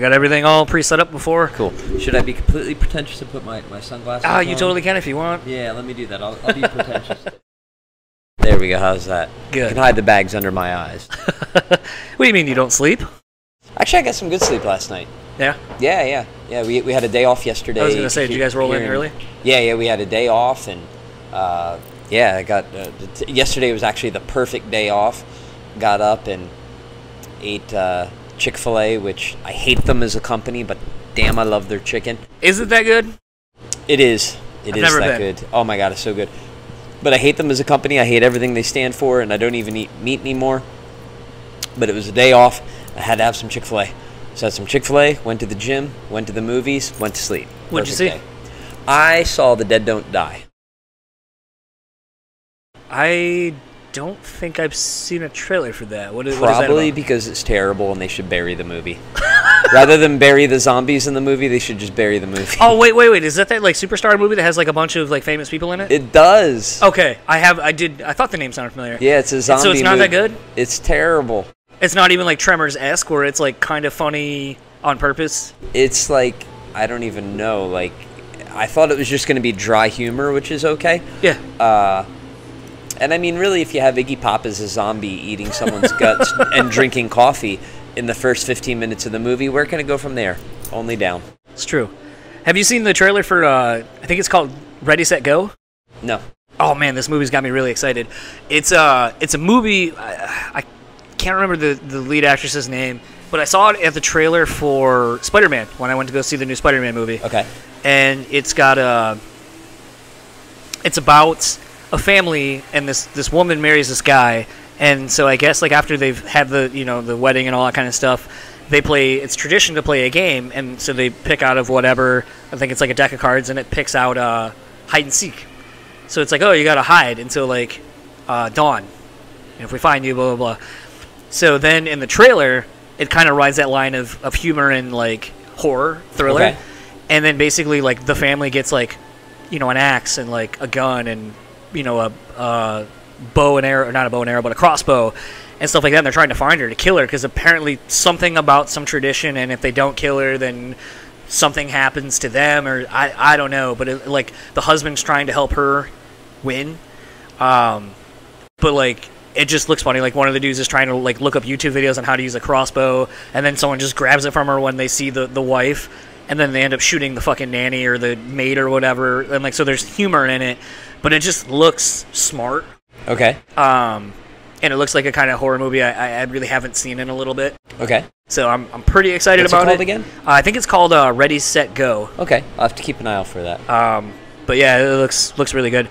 Got everything all pre-set up before? Cool. Should I be completely pretentious and put my sunglasses on? You totally can if you want. Yeah, let me do that. I'll be pretentious. There we go. How's that? Good. I can hide the bags under my eyes. What do you mean you don't sleep? Actually, I got some good sleep last night. Yeah? Yeah. We had a day off yesterday. I was going to say, did you guys roll in early? Yeah, we had a day off, and I got yesterday was actually the perfect day off. Got up and ate Chick-fil-A, which I hate them as a company, but damn, I love their chicken. Is it that good? It is. It is that been. good. Oh my god, it's so good. But I hate them as a company. I hate everything they stand for, and I don't even eat meat anymore. But it was a day off. I had to have some Chick-fil-A. So I had some Chick-fil-A, went to the gym, went to the movies, went to sleep. What'd you see? Day. I saw The Dead Don't Die. I don't think I've seen a trailer for that. What is Probably that because it's terrible and they should bury the movie. Rather than bury the zombies in the movie, they should just bury the movie. Oh, wait. Is that like superstar movie that has like a bunch of like famous people in it? It does. Okay. I thought the name sounded familiar. Yeah, it's a zombie So it's not movie. that good? It's terrible. It's not even like Tremors-esque where it's like kind of funny on purpose? It's like, I don't even know. Like, I thought it was just going to be dry humor, which is okay. Yeah. And I mean, really, if you have Iggy Pop as a zombie eating someone's guts and drinking coffee in the first 15 minutes of the movie, where can it go from there? Only down. It's true. Have you seen the trailer for, I think it's called Ready, Set, Go? No. Oh, man, this movie's got me really excited. It's a movie, I can't remember the lead actress's name, but I saw it at the trailer for Spider-Man when I went to go see the new Spider-Man movie. Okay. And it's got it's about a family, and this woman marries this guy, and so I guess like after they've had the wedding and all that kind of stuff, it's tradition to play a game, and so they pick out of whatever, I think it's like a deck of cards, and it picks out hide and seek. So it's like, oh, you gotta hide until like dawn, and if we find you, blah blah blah. So then in the trailer, it kind of rides that line of humor and like horror thriller. Okay. And then basically like the family gets like an axe and like a gun and a bow and arrow, or not a bow and arrow, but a crossbow and stuff like that. And they're trying to find her to kill her because apparently something about some tradition, and if they don't kill her, then something happens to them, or I don't know. But like the husband's trying to help her win, but like it just looks funny. Like one of the dudes is trying to like look up YouTube videos on how to use a crossbow, and then someone just grabs it from her when they see the wife. And then they end up shooting the fucking nanny or the maid or whatever. And like, so there's humor in it, but it just looks smart. Okay. And it looks like a kind of horror movie I really haven't seen in a little bit. Okay. So I'm pretty excited about it. What's it called again? I think it's called Ready, Set, Go. Okay. I'll have to keep an eye out for that. But yeah, it looks really good.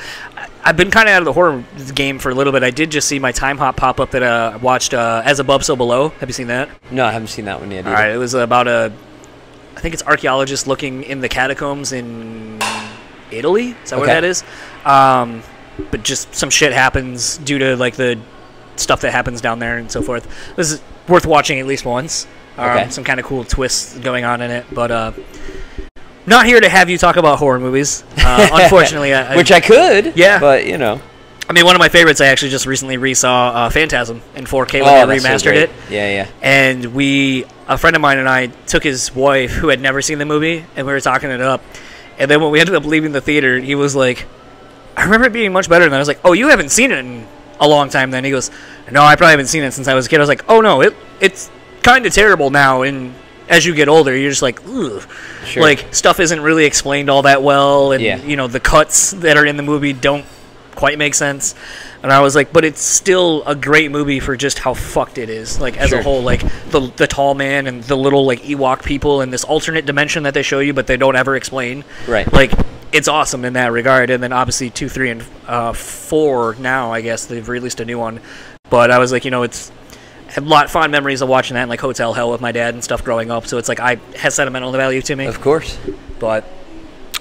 I've been kind of out of the horror game for a little bit. I did just see my time hop pop up that I watched As Above, So Below. Have you seen that? No, I haven't seen that one yet either. All right. It was about I think it's archaeologists looking in the catacombs in Italy. Is that where that is? But just some shit happens due to like the stuff that happens down there and so forth. This is worth watching at least once. Okay. Some kind of cool twists going on in it, but not here to have you talk about horror movies. Unfortunately, which I could. Yeah, but I mean, one of my favorites I actually just recently resaw Phantasm in 4K when they remastered it. Yeah. And a friend of mine and I took his wife, who had never seen the movie, and we were talking it up. And then when we ended up leaving the theater, he was like, I remember it being much better than that. I was like, oh, you haven't seen it in a long time then? He goes, no, I probably haven't seen it since I was a kid. I was like, oh, no, it's kind of terrible now, and as you get older, you're just like, ugh. Sure. Like, stuff isn't really explained all that well, and, the cuts that are in the movie don't quite make sense. And I was like, but it's still a great movie for just how fucked it is, like as a whole. Like the tall man and the little like Ewok people and this alternate dimension that they show you but they don't ever explain. Right. Like it's awesome in that regard. And then obviously 2, 3, and 4 now, I guess they've released a new one. But I was like, it's I had a lot of fond memories of watching that in like Hotel Hell with my dad and stuff growing up. So it's like has sentimental value to me. Of course. But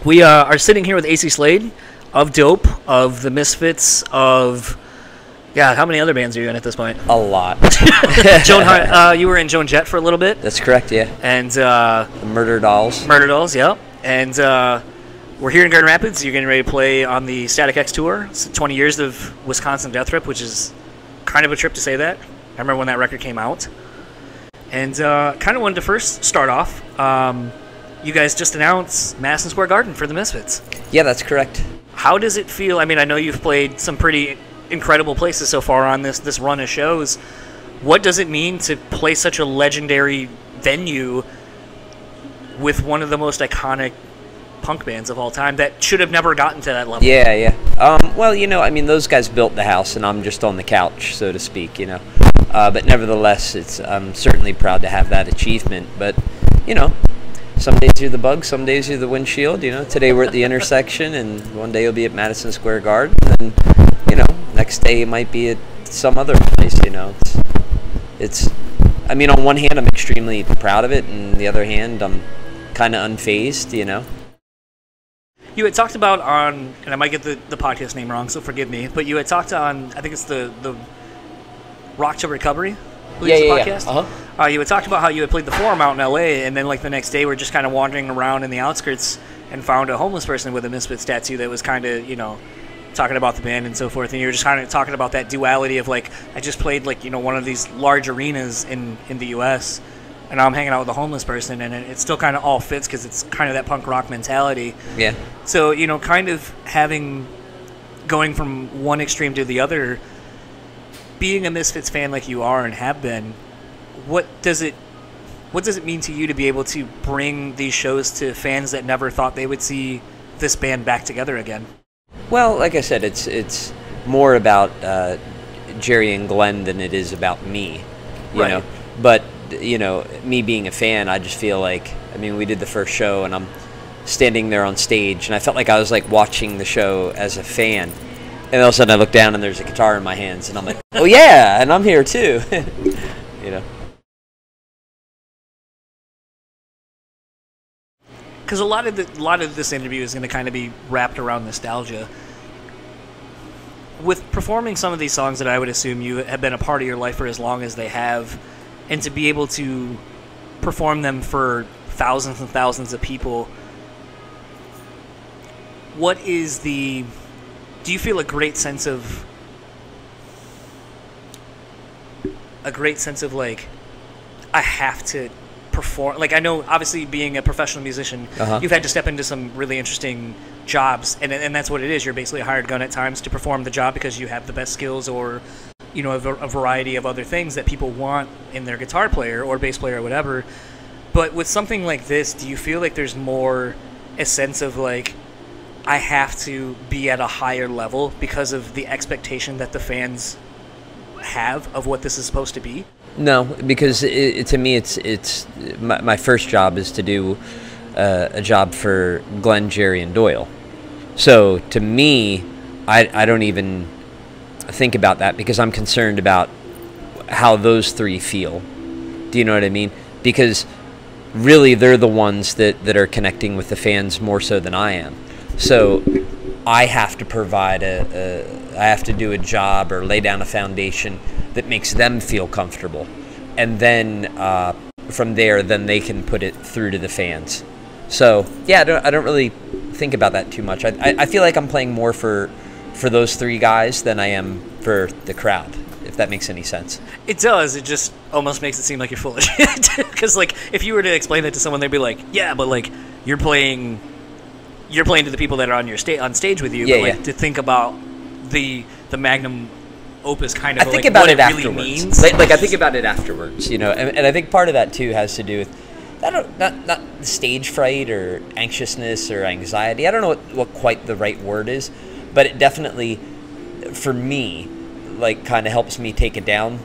we are sitting here with Acey Slade of Dope, of the Misfits, of how many other bands are you in at this point? A lot. You were in Joan Jett for a little bit. That's correct, yeah. And the Murderdolls. Murderdolls, yep. And we're here in Grand Rapids. You're getting ready to play on the Static X tour. It's 20 years of Wisconsin Death Rip, which is kind of a trip to say that. I remember when that record came out. And kind of wanted to first start off. You guys just announced Madison Square Garden for the Misfits. Yeah, that's correct. How does it feel? I mean, I know you've played some pretty incredible places so far on this run of shows. What does it mean to play such a legendary venue with one of the most iconic punk bands of all time that should have never gotten to that level? Yeah. Well, I mean, those guys built the house, and I'm just on the couch, so to speak, But nevertheless, I'm certainly proud to have that achievement. But, some days you're the bug, some days you're the windshield. Today we're at the intersection, and one day you'll be at Madison Square Garden, and next day you might be at some other place. I mean, on one hand, I'm extremely proud of it, and the other hand, I'm kind of unfazed. You had talked about on, and I might get the podcast name wrong, so forgive me, but you had talked on, I think it's the Rock to Recovery. Podcast. Uh-huh. You had talked about how you had played the Forum out in L.A., and then the next day we're just kind of wandering around in the outskirts and found a homeless person with a Misfits tattoo that was kind of, talking about the band and so forth, and you were just kind of talking about that duality of, I just played, one of these large arenas in the U.S., and now I'm hanging out with a homeless person, and it still kind of all fits because it's kind of that punk rock mentality. Yeah. So, kind of going from one extreme to the other, being a Misfits fan like you are and have been, what does it mean to you to be able to bring these shows to fans that never thought they would see this band back together again? Well, like I said, it's more about Jerry and Glenn than it is about me, you know. But, me being a fan, I just feel like, we did the first show, and I'm standing there on stage, and I felt like I was, watching the show as a fan. And all of a sudden I look down and there's a guitar in my hands, and I'm like, oh yeah, and I'm here too. Because a lot of this interview is going to kind of be wrapped around nostalgia. With performing some of these songs that I would assume you have been a part of your life for as long as they have, and to be able to perform them for thousands and thousands of people, do you feel a great sense of I have to perform? I know, obviously, being a professional musician, you've had to step into some really interesting jobs, and that's what it is. You're basically a hired gun at times to perform the job because you have the best skills or, a variety of other things that people want in their guitar player or bass player or whatever. But with something like this, do you feel like there's more a sense of, I have to be at a higher level because of the expectation that the fans have of what this is supposed to be? No, because to me, it's my first job is to do a job for Glenn, Jerry, and Doyle. So to me, I don't even think about that because I'm concerned about how those three feel. Do you know what I mean? Because really, they're the ones that are connecting with the fans more so than I am. So I have to provide I have to do a job or lay down a foundation that makes them feel comfortable. And then from there, then they can put it through to the fans. So, yeah, I don't really think about that too much. I feel like I'm playing more for those three guys than I am for the crowd, if that makes any sense. It does. It just almost makes it seem like you're full of shit. Because, if you were to explain that to someone, they'd be like, yeah, but, you're playing to the people that are on stage with you. Yeah, but to think about the magnum opus kind of I think about what it really afterwards. Means. I think about it afterwards, and I think part of that too has to do with not stage fright or anxiousness or anxiety. I don't know what quite the right word is, but it definitely, for me, kind of helps me take it down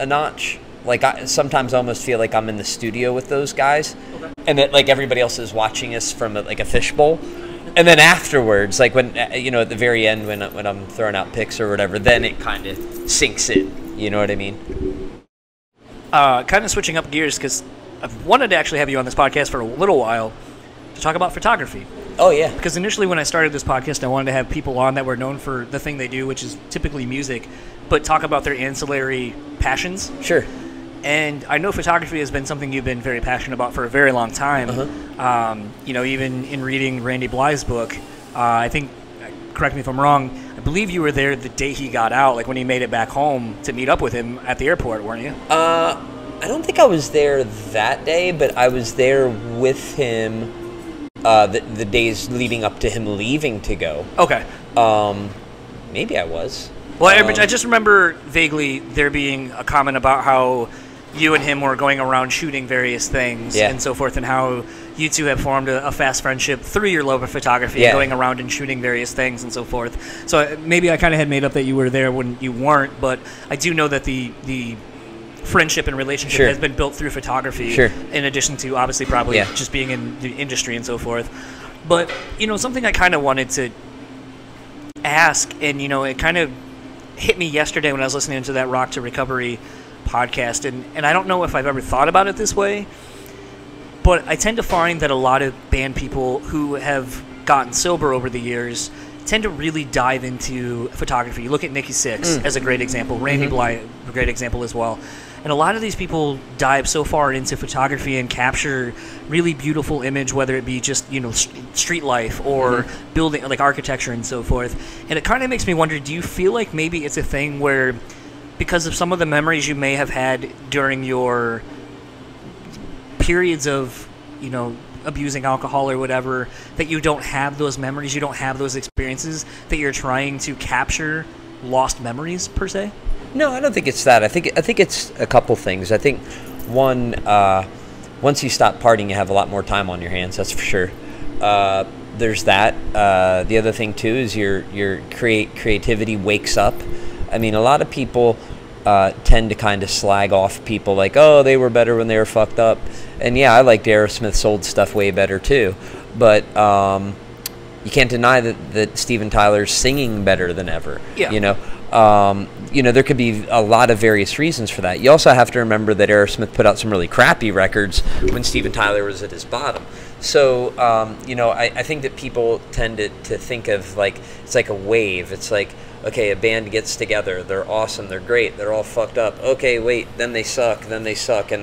a notch. I sometimes almost feel like I'm in the studio with those guys, and that everybody else is watching us from a fishbowl. And then afterwards, when at the very end when I'm throwing out picks or whatever, then it kind of sinks in. You know what I mean? Kind of switching up gears because I've wanted to actually have you on this podcast for a little while to talk about photography. Oh, yeah. Because initially when I started this podcast, I wanted to have people on that were known for the thing they do, which is typically music, but talk about their ancillary passions. Sure. And I know photography has been something you've been very passionate about for a very long time. Even in reading Randy Blythe's book, I think, correct me if I'm wrong, I believe you were there the day he got out, when he made it back home to meet up with him at the airport, weren't you? I don't think I was there that day, but I was there with him the days leading up to him leaving to go. Okay. Maybe I was. Well, I just remember vaguely there being a comment about how you and him were going around shooting various things and so forth, and how you two have formed a fast friendship through your love of photography and going around and shooting various things and so forth. So maybe I kind of had made up that you were there when you weren't, but I do know that the friendship and relationship has been built through photography, in addition to obviously probably just being in the industry and so forth. But, you know, something I kind of wanted to ask, and, you know, it kind of hit me yesterday when I was listening to that Rock to Recovery podcast, and I don't know if I've ever thought about it this way, but I tend to find that a lot of band people who have gotten sober over the years tend to really dive into photography. You look at Acey Sits as a great example, Randy Blythe, a great example as well. And a lot of these people dive so far into photography and capture really beautiful image, whether it be just, you know, street life or building, like architecture and so forth. And it kind of makes me wonder, do you feel like maybe it's a thing where, because of some of the memories you may have had during your periods of, you know, abusing alcohol or whatever, that you don't have those memories, you don't have those experiences, that you're trying to capture lost memories per se? No, I don't think it's that. I think it's a couple things. I think one, once you stop partying, you have a lot more time on your hands. That's for sure. There's that. The other thing too is your creativity wakes up. I mean, a lot of people tend to kind of slag off people like, oh, they were better when they were fucked up. And yeah, I liked Aerosmith's old stuff way better too. But you can't deny that Steven Tyler's singing better than ever. Yeah. You know, there could be a lot of various reasons for that. You also have to remember that Aerosmith put out some really crappy records when Steven Tyler was at his bottom. So, you know, I think that people tend to think of, like, it's like a wave. It's like, okay, a band gets together, they're awesome, they're great, they're all fucked up. Okay, wait, then they suck, and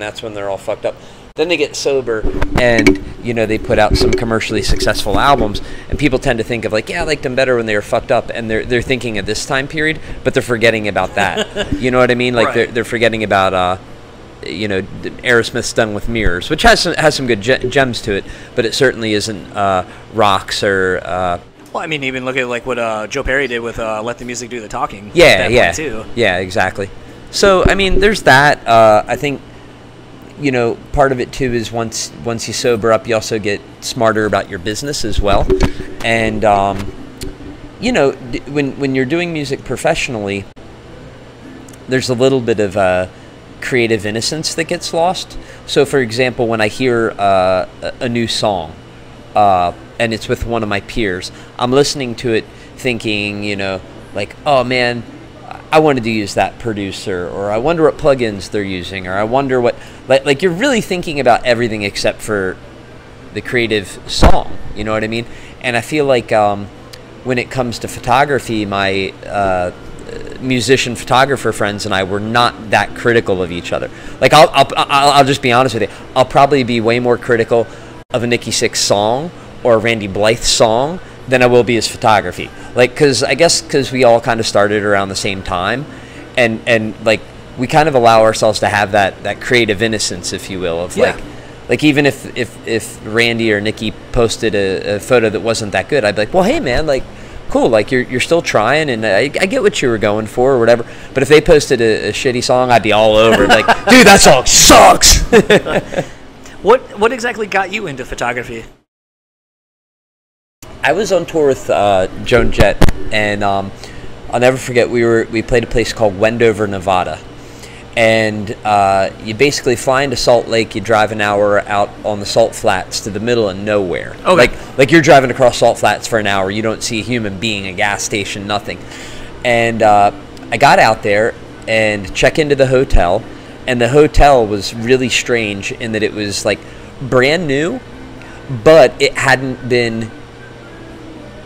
that's when they're all fucked up. Then they get sober, and, you know, they put out some commercially successful albums, and people tend to think of, like, yeah, I liked them better when they were fucked up, and they're thinking of this time period, but they're forgetting about that. You know what I mean? Like, they're forgetting about, you know, Aerosmith's done with Mirrors, which has some good gems to it, but it certainly isn't Rocks or... well, I mean, even look at, like, what Joe Perry did with Let the Music Do the Talking. Yeah, too. Yeah, exactly. So, I mean, there's that. I think... You know, part of it too is once you sober up, you also get smarter about your business as well. And you know, when you're doing music professionally, there's a little bit of creative innocence that gets lost. So, for example, when I hear a new song and it's with one of my peers, I'm listening to it thinking, you know, like, oh man, I wanted to use that producer, or I wonder what plugins they're using, or I wonder what... Like you're really thinking about everything except for the creative song, you know what I mean? And I feel like when it comes to photography, my musician photographer friends and I were not that critical of each other. Like I'll just be honest with you, I'll probably be way more critical of a Acey Sits song or a Randy Blythe song than I will be his photography. Like, because we all kind of started around the same time, and like we kind of allow ourselves to have that creative innocence, if you will, of like even if Randy or Nikki posted a photo that wasn't that good, I'd be like, well, hey man, like, cool, like you're still trying, and I get what you were going for or whatever. But if they posted a shitty song, I'd be all over like, dude, that song sucks. What exactly got you into photography? I was on tour with Joan Jett, and I'll never forget, we played a place called Wendover, Nevada. And you basically fly into Salt Lake, you drive an hour out on the salt flats to the middle of nowhere. Okay. Like you're driving across salt flats for an hour, you don't see a human being, a gas station, nothing. And I got out there and checked into the hotel, and the hotel was really strange in that it was like brand new, but it hadn't been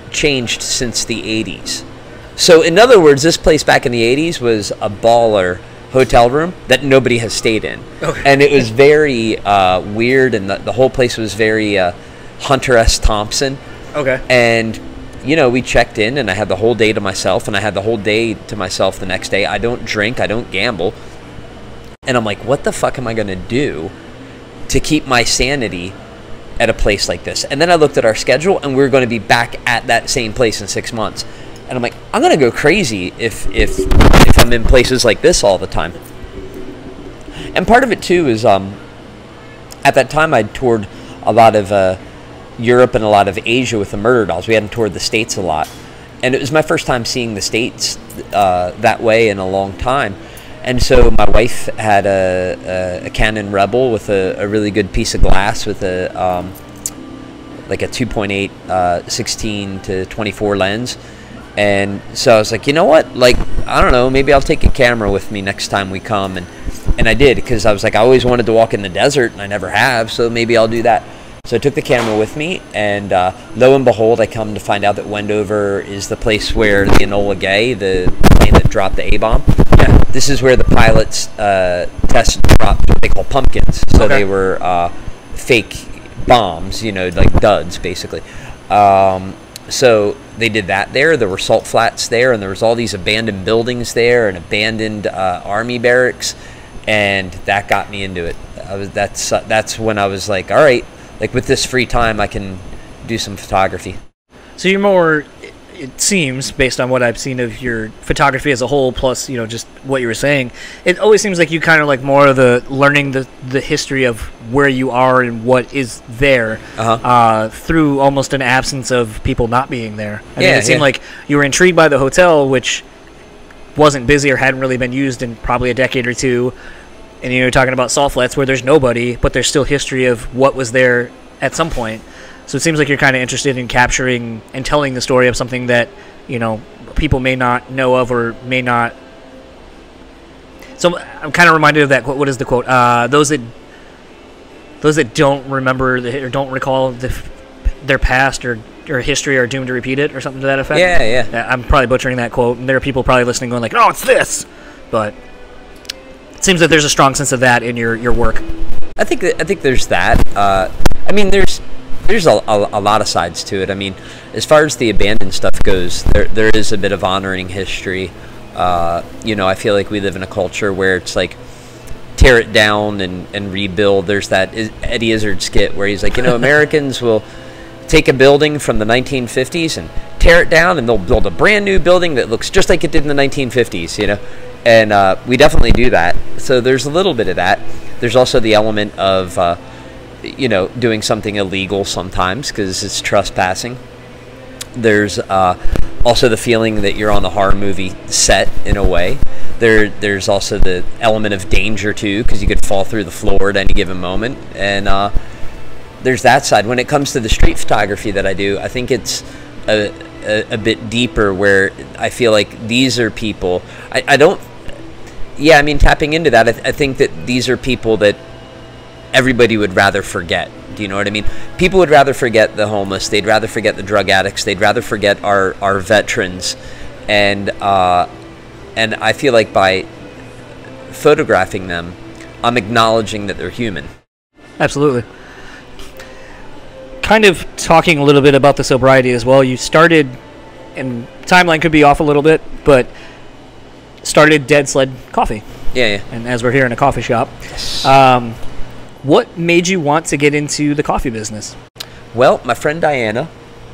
changed since the 80s. So in other words, this place back in the 80s was a baller hotel room that nobody has stayed in. Okay. And it was very weird, and the whole place was very Hunter S. Thompson. Okay. And, you know, we checked in, and I had the whole day to myself, and I had the whole day to myself the next day. I don't drink, I don't gamble. And I'm like, what the fuck am I going to do to keep my sanity at a place like this? And then I looked at our schedule, and we were going to be back at that same place in 6 months. And I'm like, I'm going to go crazy if I'm in places like this all the time. And part of it, too, is at that time I'd toured a lot of Europe and a lot of Asia with the Murderdolls. We hadn't toured the States a lot. And it was my first time seeing the States that way in a long time. And so my wife had a Canon Rebel with a really good piece of glass with a like a 2.8 16 to 24 lens. And so I was like, you know what? Like, I don't know, maybe I'll take a camera with me next time we come. And I did, because I was like, I always wanted to walk in the desert, and I never have, so maybe I'll do that. So I took the camera with me, and lo and behold, I come to find out that Wendover is the place where the Enola Gay, the plane that dropped the A-bomb, yeah, this is where the pilots test dropped what they call pumpkins. So Okay. they were fake bombs, you know, like duds, basically. So they did that there. There were salt flats there, and there was all these abandoned buildings there and abandoned army barracks, and that got me into it. That's when I was like, all right, like with this free time, I can do some photography. So you're more, it seems, based on what I've seen of your photography as a whole, plus, you know, just what you were saying, it always seems like you kind of like more of the learning the history of where you are and what is there through almost an absence of people not being there. I mean, it seemed like you were intrigued by the hotel, which wasn't busy or hadn't really been used in probably a decade or two. And you're talking about salt flats where there's nobody, but there's still history of what was there at some point. So it seems like you're kind of interested in capturing and telling the story of something that, you know, people may not know of or may not. So I'm kind of reminded of that quote. What is the quote? Those that don't remember or don't recall their past or history are doomed to repeat it, or something to that effect. Yeah. I'm probably butchering that quote, and there are people probably listening going like, "Oh, it's this," but it seems that there's a strong sense of that in your work. I think there's that. I mean, there's a lot of sides to it. I mean, as far as the abandoned stuff goes, there is a bit of honoring history. You know, I feel like we live in a culture where it's like tear it down and rebuild. There's that Eddie Izzard skit where he's like, you know, Americans will take a building from the 1950s and tear it down, and they'll build a brand new building that looks just like it did in the 1950s, you know. And we definitely do that. So there's a little bit of that. There's also the element of, you know, doing something illegal sometimes because it's trespassing. There's also the feeling that you're on a horror movie set in a way. There's also the element of danger too, because you could fall through the floor at any given moment. And there's that side. When it comes to the street photography that I do, I think it's a bit deeper, where I feel like these are people. I mean, tapping into that, I think that these are people that everybody would rather forget. Do you know what I mean? People would rather forget the homeless. They'd rather forget the drug addicts. They'd rather forget our veterans. And I feel like by photographing them, I'm acknowledging that they're human. Absolutely. Kind of talking a little bit about the sobriety as well. You started, and timeline could be off a little bit, but started Dead Sled Coffee. Yeah. And as we're here in a coffee shop, what made you want to get into the coffee business? Well, my friend Diana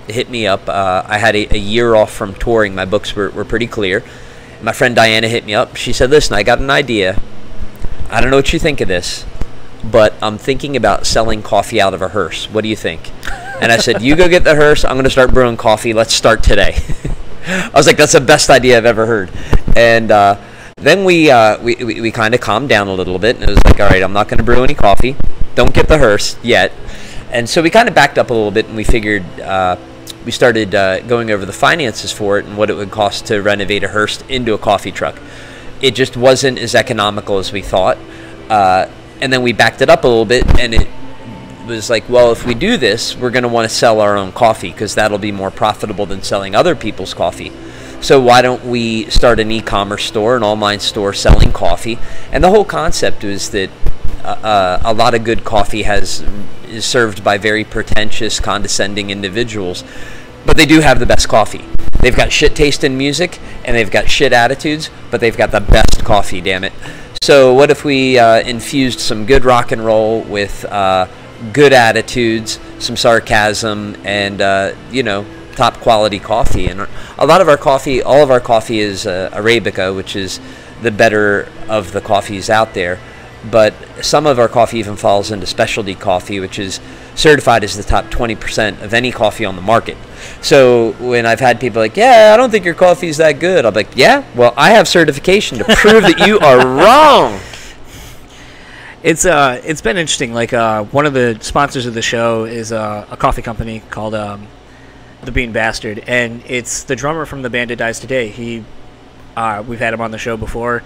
hit me up. I had a year off from touring. My books were pretty clear. My friend Diana hit me up. She said, listen, I got an idea. I don't know what you think of this, but I'm thinking about selling coffee out of a hearse. What do you think? And I said, you go get the hearse. I'm going to start brewing coffee. Let's start today. I was like, that's the best idea I've ever heard. And then we kind of calmed down a little bit, and it was like, all right, I'm not going to brew any coffee. Don't get the hearse yet. And so we kind of backed up a little bit, and we figured we started going over the finances for it and what it would cost to renovate a hearse into a coffee truck. It just wasn't as economical as we thought. And then we backed it up a little bit, and it was like, well, if we do this, we're going to want to sell our own coffee, because that'll be more profitable than selling other people's coffee. So why don't we start an e-commerce store, an online store selling coffee? And the whole concept was that a lot of good coffee is served by very pretentious, condescending individuals, but they do have the best coffee. They've got shit taste in music, and they've got shit attitudes, but they've got the best coffee, damn it. So what if we infused some good rock and roll with good attitudes, some sarcasm, and top quality coffee? And a lot of our coffee, all of our coffee is Arabica, which is the better of the coffees out there. But some of our coffee even falls into specialty coffee, which is certified as the top 20% of any coffee on the market. So when I've had people like, yeah, I don't think your coffee's that good, I'm like, yeah, well, I have certification to prove that you are wrong. It's been interesting. Like one of the sponsors of the show is a coffee company called The Bean Bastard, and it's the drummer from the band It Dies Today. We've had him on the show before,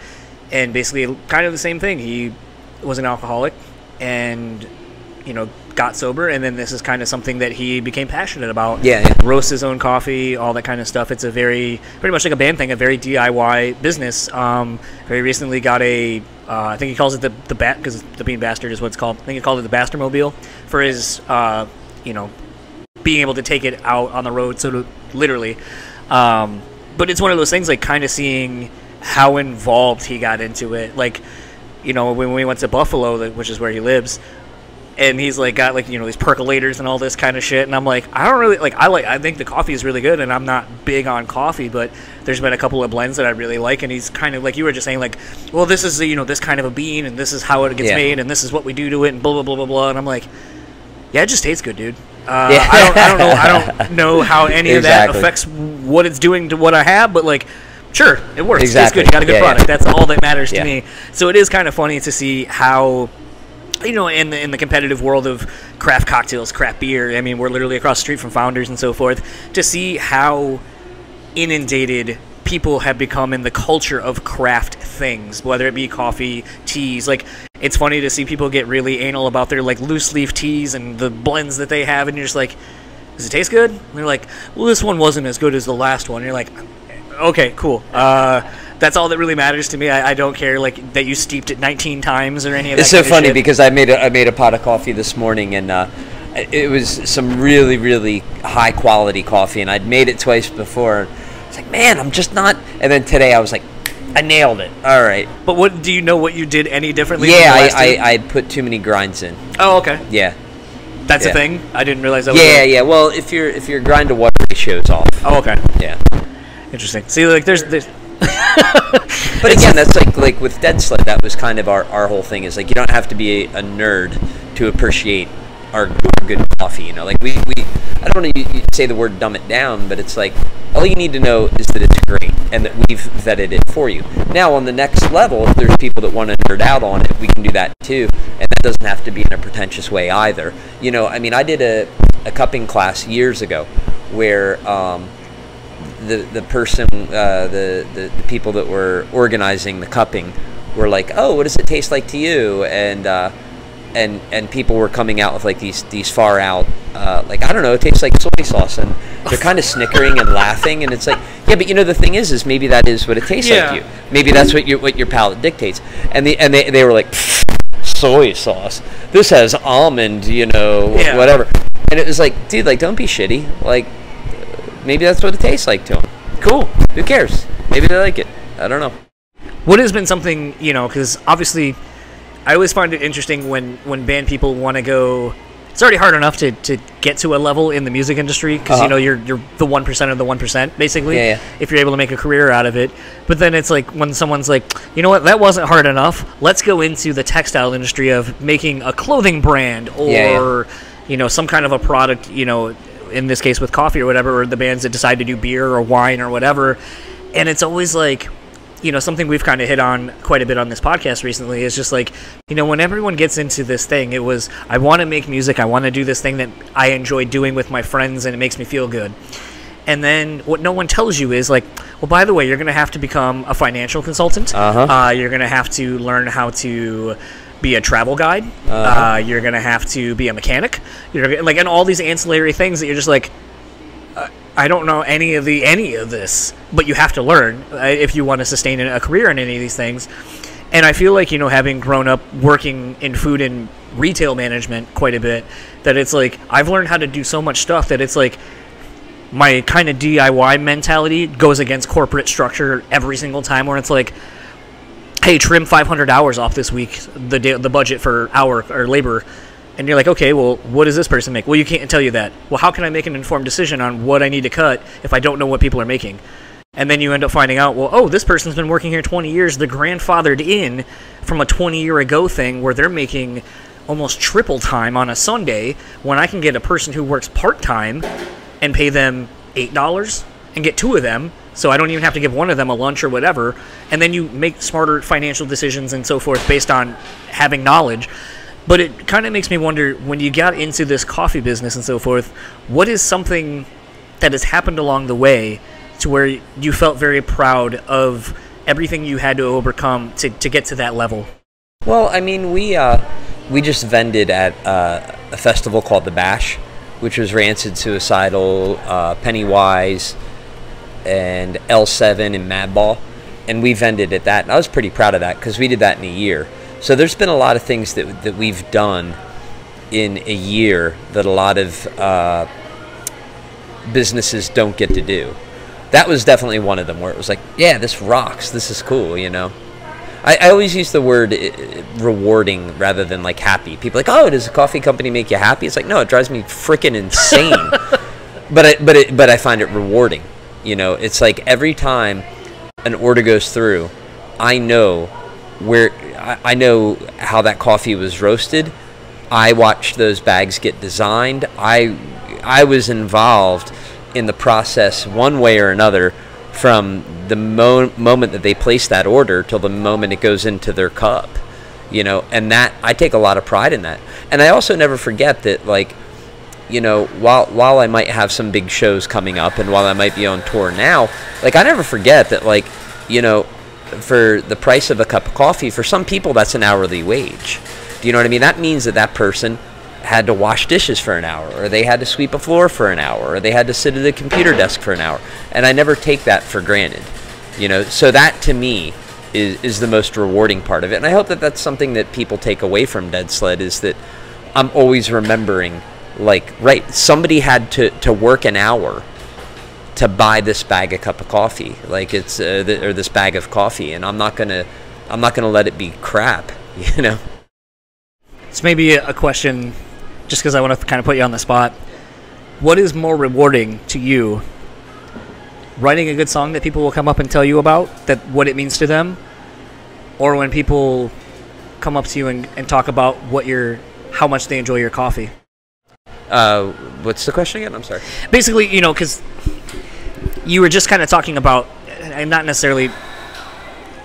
and basically kind of the same thing. He was an alcoholic and got sober, and then this is kind of something that he became passionate about. Yeah. Roasts his own coffee, all that kind of stuff. It's a pretty much like a band thing, a very DIY business. Very recently got I think he calls it the Bat, because the Bean Bastard is what it's called. I think he called it the Bastermobile for his being able to take it out on the road, so literally. But it's one of those things, like kind of seeing how involved he got into it. Like, when we went to Buffalo, which is where he lives, and he's like got these percolators and all this kind of shit, and I'm like, I don't really I think the coffee is really good, and I'm not big on coffee, but there's been a couple of blends that I really like, and he's kind of like you were just saying, like, well, this is this kind of a bean, and this is how it gets made, and this is what we do to it, and blah blah blah blah blah, and I'm like, yeah, it just tastes good, dude. I don't know how any of that affects what it's doing to what I have, but like, sure, it works. Exactly. It's good. You got a good product. That's all that matters to me. So it is kind of funny to see how, in the competitive world of craft cocktails, craft beer. I mean, we're literally across the street from Founders and so forth. To see how inundated people have become in the culture of craft things, whether it be coffee, teas. Like, it's funny to see people get really anal about their like loose leaf teas and the blends that they have, and you're just like, does it taste good? And they're like, well, this one wasn't as good as the last one. And you're like, okay, cool. That's all that really matters to me. I don't care like that you steeped it 19 times or any of that. It's so funny because I made a pot of coffee this morning, and it was some really, really high quality coffee, and I'd made it twice before. It's like, man, I'm just not. And then today I was like, I nailed it. All right. But what do you know what you did any differently? Yeah, I put too many grinds in. Oh, okay. Yeah. That's a thing? I didn't realize that was Yeah. Well, if your grind to water ratio's off. Oh, okay. Yeah. Interesting. See, like there's But again, that's like with Dead Sled, that was kind of our whole thing, is like, you don't have to be a nerd to appreciate our good coffee. Like we I don't want to say the word dumb it down, but it's like, all you need to know is that it's great and that we've vetted it for you. Now, on the next level, if there's people that want to nerd out on it, we can do that too, and that doesn't have to be in a pretentious way either. I mean, I did a cupping class years ago where the person, the people that were organizing the cupping were like, oh, what does it taste like to you? And people were coming out with like these far out, like, I don't know, it tastes like soy sauce, and they're kind of snickering and laughing, and it's like, yeah, but the thing is maybe that is what it tastes like to you. Maybe that's what your palate dictates. And they were like, soy sauce. This has almond, whatever. And it was like, dude, like, don't be shitty. Like, maybe that's what it tastes like to them. Cool. Who cares? Maybe they like it. I don't know. What has been something, because obviously I always find it interesting when band people want to go. It's already hard enough to get to a level in the music industry because you're the 1% of the 1% basically. Yeah. If you're able to make a career out of it, but then it's like when someone's like, you know what, that wasn't hard enough. Let's go into the textile industry of making a clothing brand or some kind of a product. In this case with coffee or whatever, or the bands that decide to do beer or wine or whatever, and it's always like. Something we've kind of hit on quite a bit on this podcast recently is just like, when everyone gets into this thing, it was, I want to make music, I want to do this thing that I enjoy doing with my friends and it makes me feel good. And then what no one tells you is like, well, by the way, you're going to have to become a financial consultant. You're going to have to learn how to be a travel guide. You're going to have to be a mechanic. And all these ancillary things that you're just like, I don't know any of this, but you have to learn if you want to sustain a career in any of these things. And I feel like, having grown up working in food and retail management quite a bit, that it's like I've learned how to do so much stuff that it's like my kind of DIY mentality goes against corporate structure every single time, where it's like, hey, trim 500 hours off this week, the budget for hour or labor. And you're like, okay, well, what does this person make? Well, you can't tell you that. Well, how can I make an informed decision on what I need to cut if I don't know what people are making? And then you end up finding out, well, oh, this person's been working here 20 years. They're grandfathered in from a 20-year-ago thing where they're making almost triple time on a Sunday, when I can get a person who works part-time and pay them $8 and get two of them, so I don't even have to give one of them a lunch or whatever. And then you make smarter financial decisions and so forth based on having knowledge. But it kind of makes me wonder, when you got into this coffee business and so forth, what is something that has happened along the way to where you felt very proud of everything you had to overcome to get to that level? Well, I mean, we just vended at a festival called the Bash, which was Rancid, Suicidal, Pennywise, and L7 and Madball, and we vended at that. And I was pretty proud of that because we did that in a year. So there's been a lot of things that we've done in a year that a lot of businesses don't get to do. That was definitely one of them where it was like, yeah, this rocks. This is cool, you know. I always use the word rewarding rather than like happy. People are like, oh, does a coffee company make you happy? It's like, no, it drives me freaking insane. but I find it rewarding. You know, it's like every time an order goes through, I know I know how that coffee was roasted. I watched those bags get designed. I was involved in the process one way or another, from the moment that they place that order till the moment it goes into their cup, you know. And that, I take a lot of pride in that. And I also never forget that, like, you know, while I might have some big shows coming up and while I might be on tour now, like, I never forget that, like, you know, for the price of a cup of coffee, for some people that's an hourly wage. Do you know what I mean? That means that that person had to wash dishes for an hour, or they had to sweep a floor for an hour, or they had to sit at a computer desk for an hour. And I never take that for granted, you know. So that, to me, is the most rewarding part of it. And I hope that that's something that people take away from Dead Sled, is that I'm always remembering, like, right, somebody had to work an hour to buy this bag of cup of coffee, like it's or this bag of coffee, and I'm not gonna let it be crap, you know. It's maybe a question, just because I want to kind of put you on the spot. What is more rewarding to you, writing a good song that people will come up and tell you about, that what it means to them, or when people come up to you and talk about how much they enjoy your coffee? What's the question again? I'm sorry. Basically, you know, because you were just kind of talking about, and not necessarily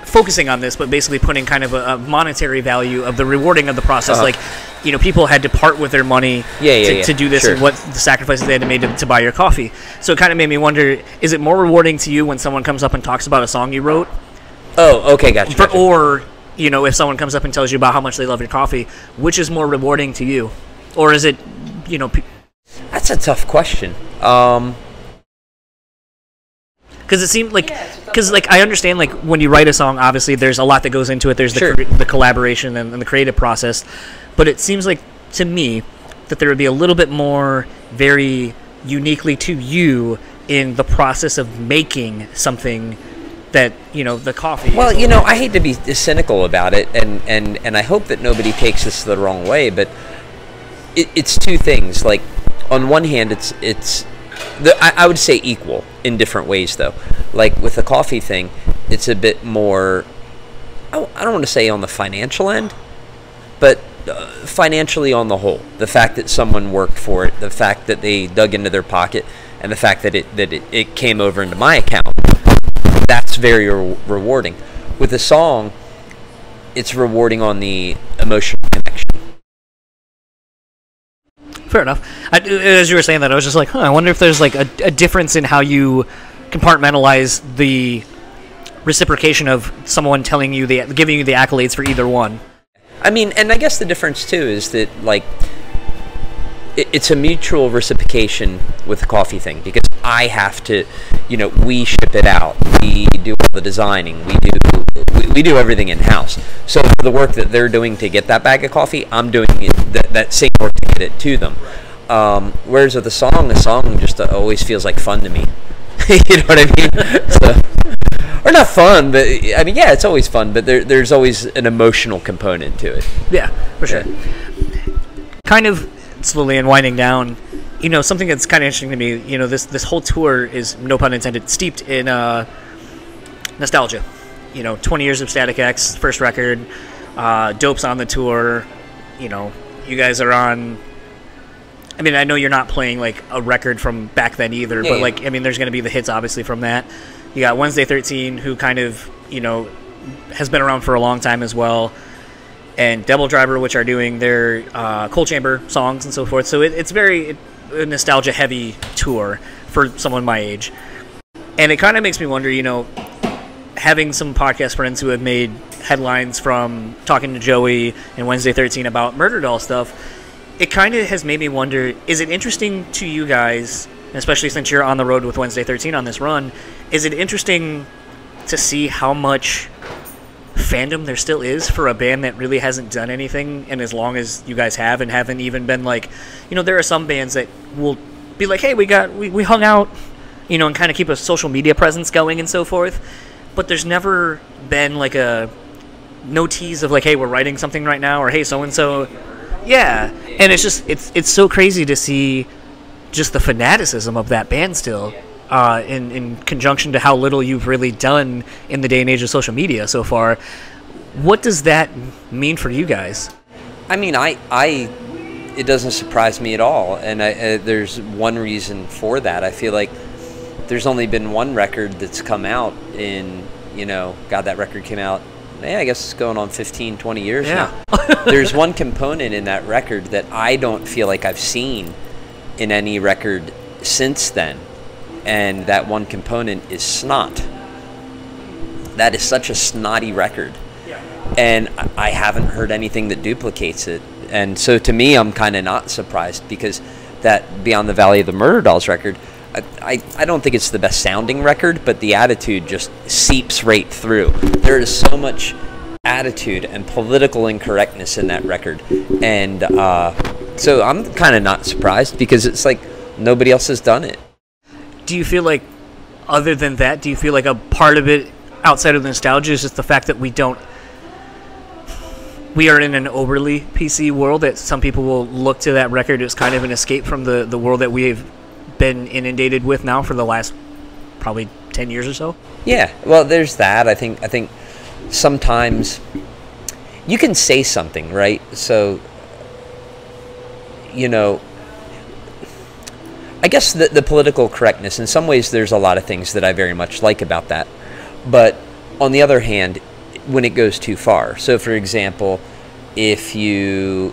focusing on this, but basically putting kind of a monetary value of the rewarding of the process. Like, you know, people had to part with their money to do this, sure, and what the sacrifices they had to make to buy your coffee. So it kind of made me wonder, is it more rewarding to you when someone comes up and talks about a song you wrote? Oh, okay, gotcha. Or, you know, if someone comes up and tells you about how much they love your coffee, which is more rewarding to you? Or is it, you know... That's a tough question. Because it seemed like, I understand, like, when you write a song, obviously there's a lot that goes into it. There's sure, the collaboration and the creative process. But it seems like, to me, that there would be a little bit more very uniquely to you in the process of making something that, you know, the coffee. Well, you know, I hate to be cynical about it, and I hope that nobody takes this the wrong way, but it's two things. Like, on one hand, I would say equal in different ways, though. Like, with the coffee thing, it's a bit more, I don't want to say on the financial end, but financially on the whole. The fact that someone worked for it, the fact that they dug into their pocket, and the fact that it came over into my account, that's very rewarding. With a song, it's rewarding on the emotional connection. Fair enough. As you were saying that, I was just like, I wonder if there's like a difference in how you compartmentalize the reciprocation of someone giving you the accolades for either one. I mean, and I guess the difference too is that, like, it's a mutual reciprocation with the coffee thing, because I have to, you know, we ship it out, we do all the designing, we do everything in house. So the work that they're doing to get that bag of coffee, I'm doing that same work to get it to them. Whereas with a song just always feels like fun to me. You know what I mean? So, or not fun, but I mean, yeah, it's always fun, but there's always an emotional component to it. Yeah, for sure. Kind of slowly and winding down, you know, something that's kind of interesting to me, you know, this whole tour is, no pun intended, steeped in nostalgia. You know, 20 years of Static X, first record, Dope's on the tour, you know, you guys are on... I mean, I know you're not playing, like, a record from back then either, but, like, I mean, there's going to be the hits, obviously, from that. You got Wednesday 13, who kind of, you know, has been around for a long time as well, and Devil Driver, which are doing their Cold Chamber songs and so forth. So it's very a nostalgia-heavy tour for someone my age. And it kind of makes me wonder, you know, having some podcast friends who have made headlines from talking to Joey and Wednesday 13 about Murderdolls stuff, it kind of has made me wonder, is it interesting to you guys, especially since you're on the road with Wednesday 13 on this run, is it interesting to see how much fandom there still is for a band that really hasn't done anything in as long as you guys have, and haven't even been like, you know, there are some bands that will be like, hey, we hung out, you know, and kind of keep a social media presence going and so forth, but there's never been like no tease of like, hey, we're writing something right now, or hey, so-and-so. Yeah, and it's just, it's so crazy to see just the fanaticism of that band still, in conjunction to how little you've really done in the day and age of social media so far. What does that mean for you guys? I mean, it doesn't surprise me at all, and there's one reason for that. I feel like there's only been one record that's come out in, you know, God, that record came out, yeah, I guess it's going on 15, 20 years now. There's one component in that record that I don't feel like I've seen in any record since then, and that one component is snot. That is such a snotty record, and I haven't heard anything that duplicates it. And so to me, I'm kind of not surprised, because that Beyond the Valley of the Murderdolls record, I don't think it's the best sounding record, but the attitude just seeps right through. There is so much attitude and political incorrectness in that record, and so I'm kind of not surprised, because it's like nobody else has done it. Do you feel like, other than that, do you feel like a part of it outside of the nostalgia is just the fact that we are in an overly PC world, that some people will look to that record as kind of an escape from the world that we've been inundated with now for the last probably 10 years or so? Yeah, well, there's that. I think sometimes you can say something, right? So, you know, I guess the political correctness, in some ways there's a lot of things that I very much like about that. But on the other hand, when it goes too far. So, for example, if you...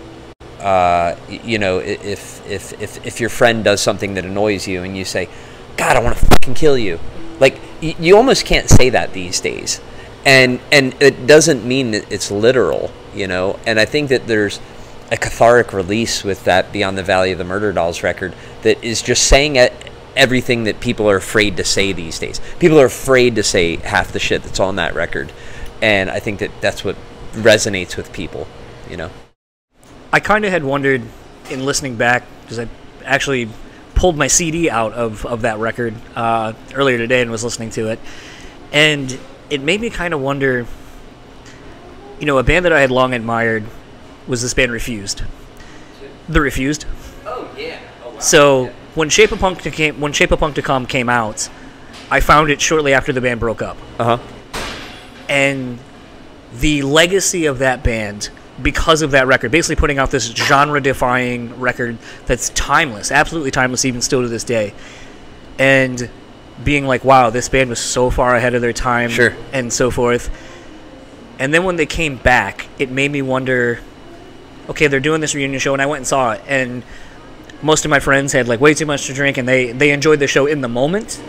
you know, if your friend does something that annoys you and you say, God, I want to fucking kill you. Like, you almost can't say that these days. And it doesn't mean that it's literal, you know. And I think that there's a cathartic release with that Beyond the Valley of the Murderdolls record that is just saying everything that people are afraid to say these days. People are afraid to say half the shit that's on that record. And I think that that's what resonates with people, you know. I kind of had wondered, in listening back, because I actually pulled my CD out of that record earlier today and was listening to it, and it made me kind of wonder, you know, a band that I had long admired was this band Refused. The Refused. Oh, yeah. Oh, wow. So when Shape of Punk to Come came out, I found it shortly after the band broke up. And the legacy of that band, because of that record, basically putting out this genre-defying record that's timeless, absolutely timeless, even still to this day, and being like, wow, this band was so far ahead of their time, sure, and so forth. And then when they came back, it made me wonder, okay, they're doing this reunion show, and I went and saw it, and most of my friends had like way too much to drink, and they enjoyed the show in the moment,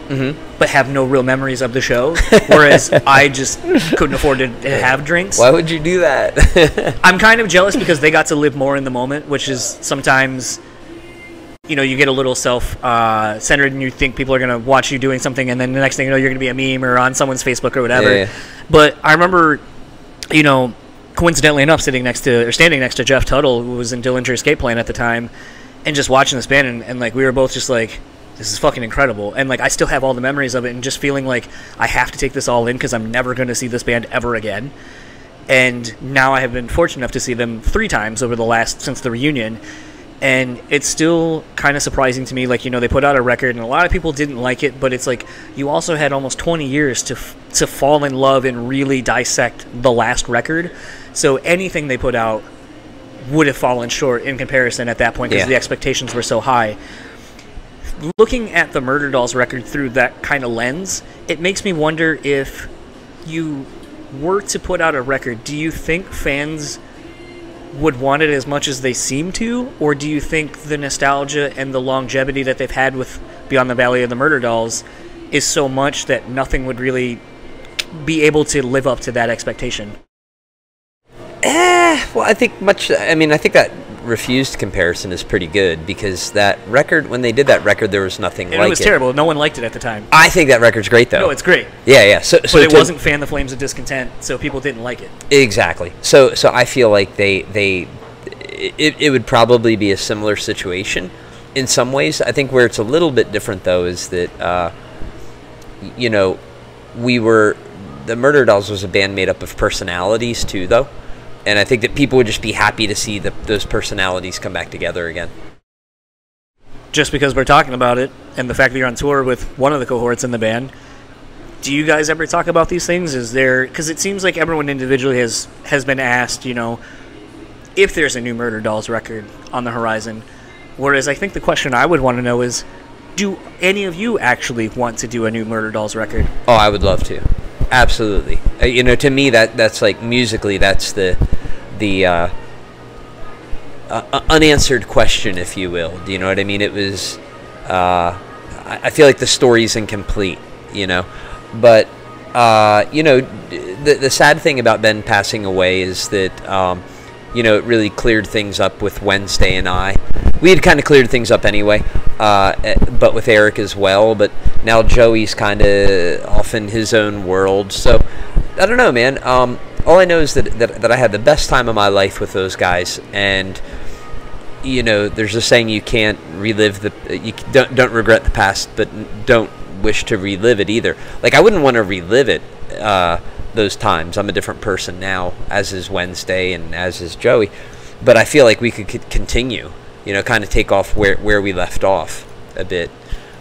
but have no real memories of the show, whereas I just couldn't afford to have drinks. Why would you do that? I'm kind of jealous, because they got to live more in the moment, which is sometimes, you know, you get a little self-centered, and you think people are going to watch you doing something, and then the next thing you know, you're going to be a meme or on someone's Facebook or whatever. Yeah. But I remember, you know, coincidentally enough, standing next to Jeff Tuttle, who was in Dillinger Escape Plan at the time, and just watching this band, and like we were both just like, this is fucking incredible. And, like, I still have all the memories of it, and just feeling like I have to take this all in because I'm never going to see this band ever again. And now I have been fortunate enough to see them 3 times since the reunion. And it's still kind of surprising to me, like, they put out a record, and a lot of people didn't like it, but it's like, you also had almost 20 years to fall in love and really dissect the last record. So anything they put out would have fallen short in comparison at that point, because the expectations were so high. Looking at the Murderdolls record through that kind of lens, it makes me wonder, if you were to put out a record, do you think fans would want it as much as they seem to, or do you think the nostalgia and the longevity that they've had with Beyond the Valley of the Murderdolls is so much that nothing would really be able to live up to that expectation? Well, I think that refused comparison is pretty good, because that record, when they did that record, there was nothing like it. It was terrible. No one liked it at the time. I think that record's great, though. No, it's great. Yeah. But it wasn't Fan the Flames of Discontent, so people didn't like it. Exactly. So I feel like it would probably be a similar situation in some ways. I think where it's a little bit different, though, is that the Murderdolls was a band made up of personalities too, though. And I think that people would just be happy to see those personalities come back together again. Just because we're talking about it, and the fact that you're on tour with one of the cohorts in the band, do you guys ever talk about these things? Because it seems like everyone individually has been asked, if there's a new Murderdolls record on the horizon. Whereas I think the question I would want to know is, do any of you actually want to do a new Murderdolls record? Oh, I would love to. Absolutely. To me, that's like, musically, that's the unanswered question, if you will. Do you know what I mean? It was, I feel like the story's incomplete, But, the sad thing about Ben passing away is that, it really cleared things up with Wednesday and I. We had kind of cleared things up anyway, but with Eric as well. But now Joey's kind of off in his own world. So, I don't know, man. All I know is that I had the best time of my life with those guys. And, there's a saying, you can't relive you don't regret the past, but don't wish to relive it either. Like, I wouldn't want to relive it, those times. I'm a different person now, as is Wednesday and as is Joey. But I feel like we could continue, kind of take off where we left off a bit.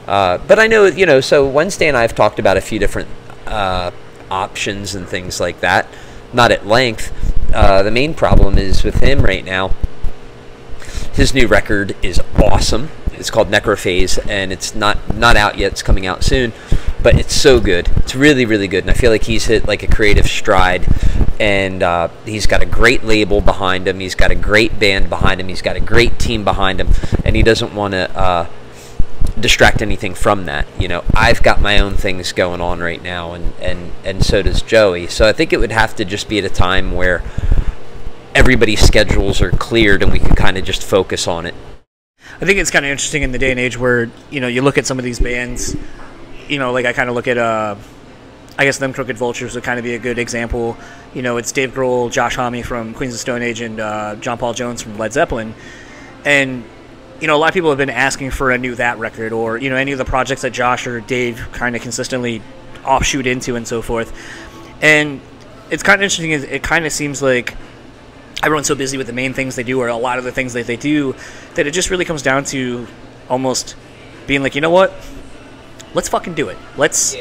But I know, so Wednesday and I have talked about a few different options and things like that. Not at length. The main problem is with him right now, his new record is awesome. It's called Necrophase, and it's not out yet. It's coming out soon. But it's so good. It's really, really good. And I feel like he's hit like a creative stride. And he's got a great label behind him. He's got a great band behind him. He's got a great team behind him. And he doesn't want to distract anything from that. I've got my own things going on right now. And so does Joey. So I think it would have to just be at a time where everybody's schedules are cleared and we can kind of just focus on it. I think it's kind of interesting in the day and age where, you look at some of these bands. Like I kind of look at, I guess Them Crooked Vultures would kind of be a good example. It's Dave Grohl, Josh Homme from Queens of Stone Age, and John Paul Jones from Led Zeppelin. And, a lot of people have been asking for a new That record, or, any of the projects that Josh or Dave kind of consistently offshoot into and so forth. And it's kind of interesting. It kind of seems like everyone's so busy with the main things they do, or a lot of the things that they do, that it just really comes down to almost being like, you know what? Let's fucking do it. Let's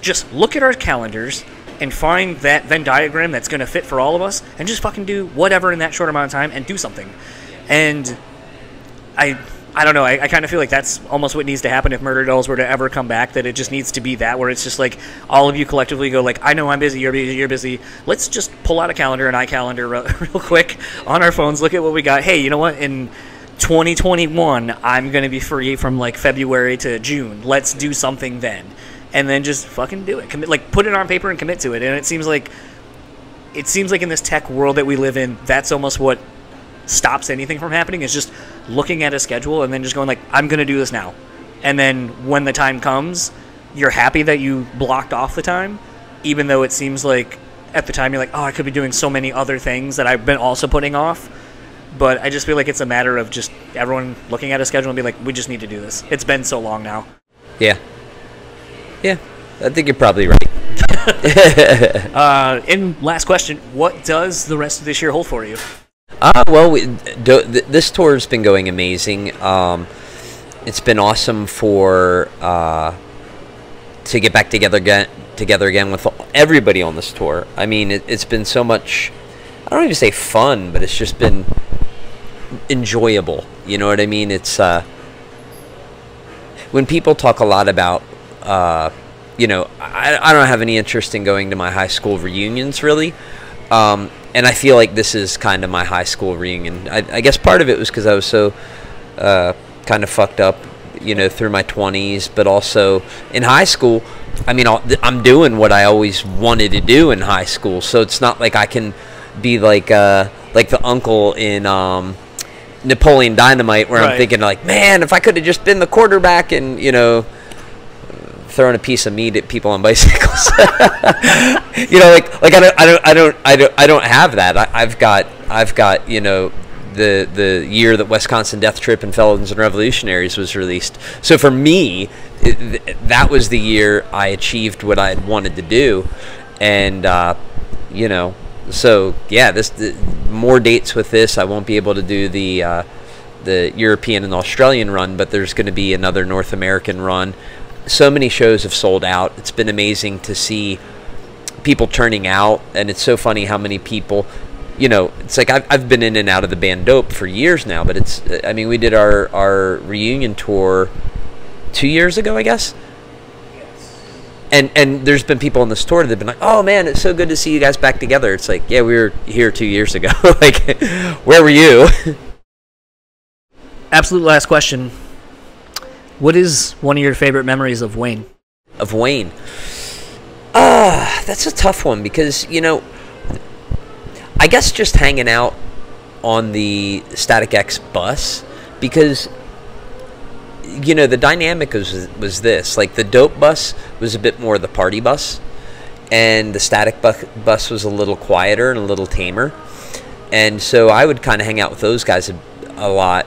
just look at our calendars and find that Venn diagram that's going to fit for all of us, and just fucking do whatever in that short amount of time and do something. And I don't know. I kind of feel like that's almost what needs to happen if Murderdolls were to ever come back. That it just needs to be that, where it's just like all of you collectively go like, I know I'm busy, you're busy, you're busy. Let's just pull out a calendar, an iCalendar, real quick on our phones. Look at what we got. Hey, you know what? In 2021, I'm going to be free from like February to June. Let's do something then. And then just fucking do it. Commit, like, put it on paper and commit to it. And it seems like in this tech world that we live in, that's almost what stops anything from happening, is just looking at a schedule and then just going like, I'm going to do this now. And then when the time comes, you're happy that you blocked off the time, even though it seems like at the time you're like, oh, I could be doing so many other things that I've been also putting off. but I just feel like it's a matter of just everyone looking at a schedule and be like, we just need to do this. It's been so long now. Yeah. Yeah, I think you're probably right. And last question, what does the rest of this year hold for you? Well, this tour has been going amazing. It's been awesome to get back together again with everybody on this tour. I mean, it's been so much, I don't even say fun, but it's just been enjoyable. You know what I mean? It's when people talk a lot about, you know, I don't have any interest in going to my high school reunions, really. And I feel like this is kind of my high school reunion. I guess part of it was because I was so kind of fucked up, you know, through my 20s, but also in high school, I mean, I'm doing what I always wanted to do in high school, so it's not like I can be like the uncle in Napoleon Dynamite, where I'm thinking like, man, if I could have just been the quarterback and, you know, throwing a piece of meat at people on bicycles. You know, like I don't have that. I've got you know, the year that Wisconsin Death Trip and Felons and Revolutionaries was released. So for me, that was the year I achieved what I had wanted to do, and you know, so yeah, more dates with this. I won't be able to do the European and Australian run, but there's going to be another North American run. So many shows have sold out. It's been amazing to see people turning out, and it's so funny how many people, you know, it's like I've been in and out of the band Dope for years now, but it's, I mean, we did our reunion tour 2 years ago, I guess. And there's been people on this tour that have been like, oh man, it's so good to see you guys back together. It's like, yeah, we were here 2 years ago. Like, where were you? Absolute last question. What is one of your favorite memories of Wayne? Of Wayne? That's a tough one because, you know, I guess just hanging out on the Static X bus, because, you know, the dynamic was this. Like, the Dope bus was a bit more the party bus, and the Static bus was a little quieter and a little tamer. And so I would kind of hang out with those guys a lot.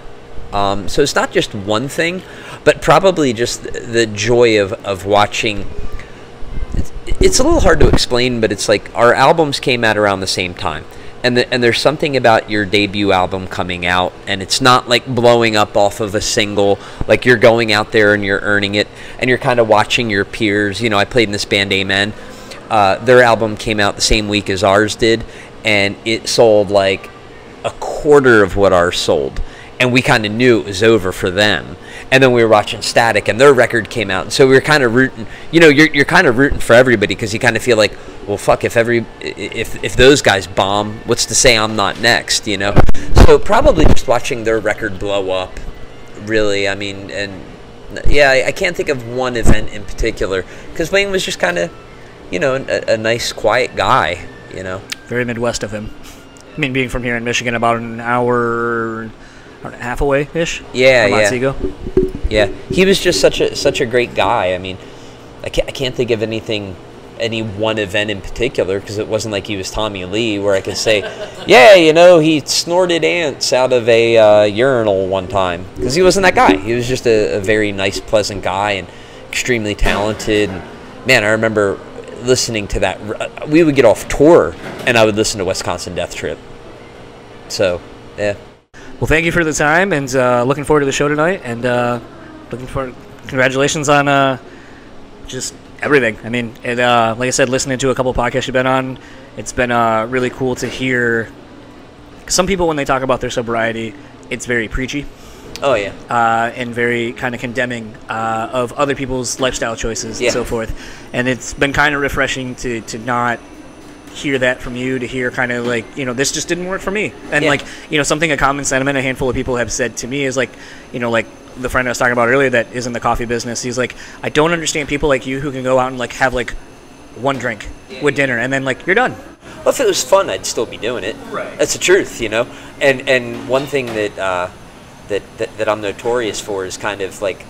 So it's not just one thing, but probably just the joy of watching. It's a little hard to explain, but it's like our albums came out around the same time. And there's something about your debut album coming out, and it's not like blowing up off of a single. Like, you're going out there and you're earning it, and you're kind of watching your peers. You know, I played in this band, Amen. Their album came out the same week as ours did, and it sold like a quarter of what ours sold. And we kind of knew it was over for them. And then we were watching Static, and their record came out. And so we were kind of rooting. You know, you're kind of rooting for everybody, because you kind of feel like, well, fuck, if those guys bomb, what's to say I'm not next, you know? So probably just watching their record blow up, really. I mean, and yeah, I can't think of one event in particular, because Wayne was just kind of, you know, a nice, quiet guy, you know? Very Midwest of him. I mean, being from here in Michigan, about an hour and a half away-ish. Yeah, from Otsego. Yeah, he was just such a great guy. I mean, I can't think of any one event in particular, because it wasn't like he was Tommy Lee, where I could say, yeah, you know, he snorted ants out of a urinal one time, because he wasn't that guy. He was just a very nice, pleasant guy, and extremely talented. And, man, I remember listening to that. We would get off tour, and I would listen to Wisconsin Death Trip. So, yeah. Well, thank you for the time, and looking forward to the show tonight, and congratulations on just everything. I mean, like I said, listening to a couple podcasts you've been on, it's been really cool to hear. Some people, when they talk about their sobriety, it's very preachy. Oh, yeah. And very kind of condemning of other people's lifestyle choices and so forth. And it's been kind of refreshing to not hear that from you, to hear kind of like, you know, this just didn't work for me. And like, you know, something, a common sentiment a handful of people have said to me is like, you know, like the friend I was talking about earlier that is in the coffee business, he's like, I don't understand people like you who can go out and like have like one drink with dinner and then like you're done. Well, if it was fun, I'd still be doing it. Right. That's the truth, you know. And one thing that I'm notorious for is kind of like,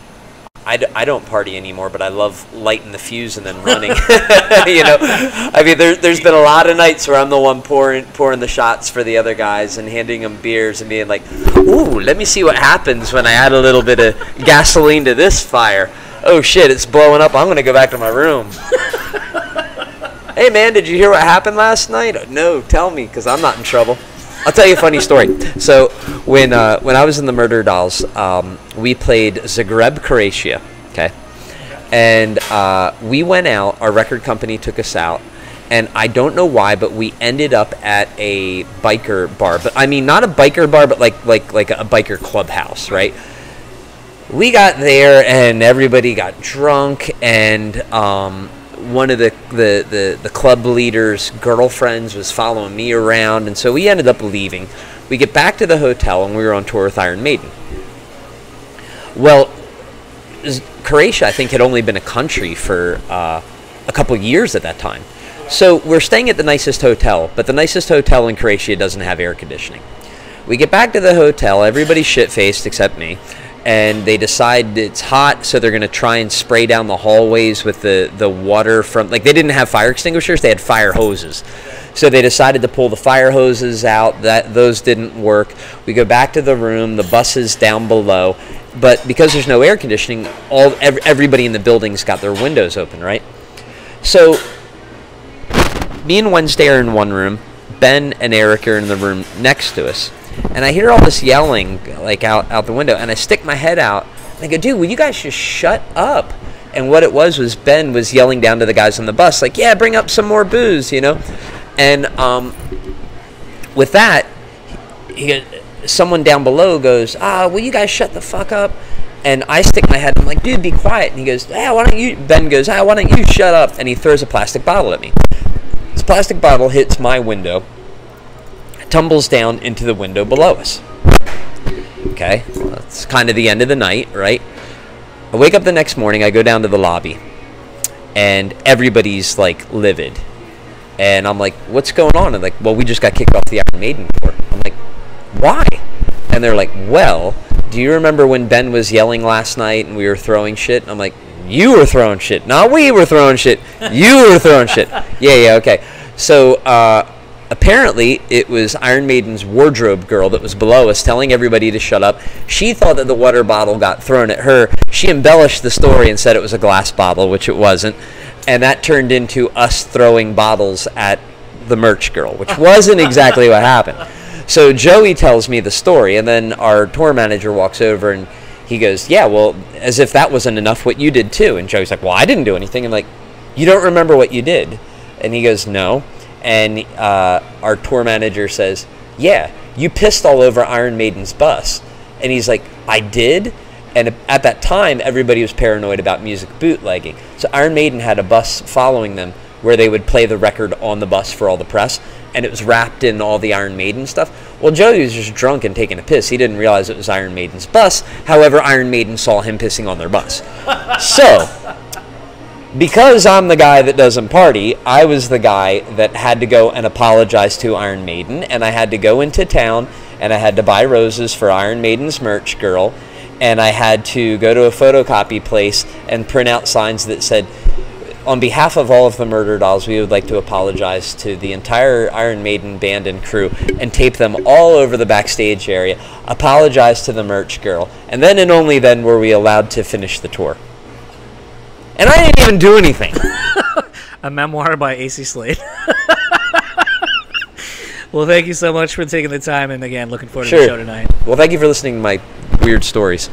I don't party anymore, but I love lighting the fuse and then running. You know, I mean, there's been a lot of nights where I'm the one pouring the shots for the other guys and handing them beers and being like, ooh, let me see what happens when I add a little bit of gasoline to this fire. Oh shit, it's blowing up. I'm gonna go back to my room. Hey man, did you hear what happened last night? No, tell me, because I'm not in trouble. I'll tell you a funny story. So when I was in the Murderdolls, we played Zagreb, Croatia, okay? And we went out, our record company took us out, and I don't know why, but we ended up at a biker bar. But I mean, not a biker bar, but like a biker clubhouse, right? We got there, and everybody got drunk, and one of the club leader's girlfriends was following me around, and so we ended up leaving. We get back to the hotel, and we were on tour with Iron Maiden. Well, Croatia, I think, had only been a country for a couple years at that time. So we're staying at the nicest hotel, but the nicest hotel in Croatia doesn't have air conditioning. We get back to the hotel, everybody's shit-faced except me, and they decide it's hot, so they're going to try and spray down the hallways with the water from, like, they didn't have fire extinguishers, they had fire hoses. So they decided to pull the fire hoses out. Those didn't work. We go back to the room, the bus is down below, but because there's no air conditioning, everybody in the building's got their windows open, right? So me and Wednesday are in one room, Ben and Eric are in the room next to us. And I hear all this yelling, like, out the window, and I stick my head out, and I go, dude, will you guys just shut up? And what it was Ben was yelling down to the guys on the bus, like, yeah, bring up some more booze, you know? And with that, someone down below goes, will you guys shut the fuck up? And I stick my head, I'm like, dude, be quiet. And he goes, why don't you, Ben goes, why don't you shut up? And he throws a plastic bottle at me. This plastic bottle hits my window, tumbles down into the window below us. Okay, well, that's kind of the end of the night, right? I wake up the next morning, I go down to the lobby, and everybody's, like, livid. And I'm like, what's going on? And like, well, we just got kicked off the Iron Maiden tour. I'm like, why? And they're like, well, do you remember when Ben was yelling last night and we were throwing shit? And I'm like, you were throwing shit. Not we were throwing shit. You were throwing shit. Yeah, okay. So, apparently, it was Iron Maiden's wardrobe girl that was below us telling everybody to shut up. She thought that the water bottle got thrown at her. She embellished the story and said it was a glass bottle, which it wasn't. And that turned into us throwing bottles at the merch girl, which wasn't exactly what happened. So Joey tells me the story, and then our tour manager walks over and he goes, yeah, well, as if that wasn't enough, what you did too. And Joey's like, well, I didn't do anything. I'm like, you don't remember what you did? And he goes, no. And our tour manager says, yeah, you pissed all over Iron Maiden's bus. And he's like, I did? And at that time, everybody was paranoid about music bootlegging. So Iron Maiden had a bus following them where they would play the record on the bus for all the press, and it was wrapped in all the Iron Maiden stuff. Well, Joey was just drunk and taking a piss. He didn't realize it was Iron Maiden's bus. However, Iron Maiden saw him pissing on their bus. So, because I'm the guy that doesn't party, I was the guy that had to go and apologize to Iron Maiden, and I had to go into town, and I had to buy roses for Iron Maiden's merch girl, and I had to go to a photocopy place and print out signs that said, on behalf of all of the Murderdolls, we would like to apologize to the entire Iron Maiden band and crew, and tape them all over the backstage area, apologize to the merch girl, and then and only then were we allowed to finish the tour. And I didn't even do anything. A memoir by Acey Slade. Well, thank you so much for taking the time, and again, looking forward to the show tonight. Well, thank you for listening to my weird stories.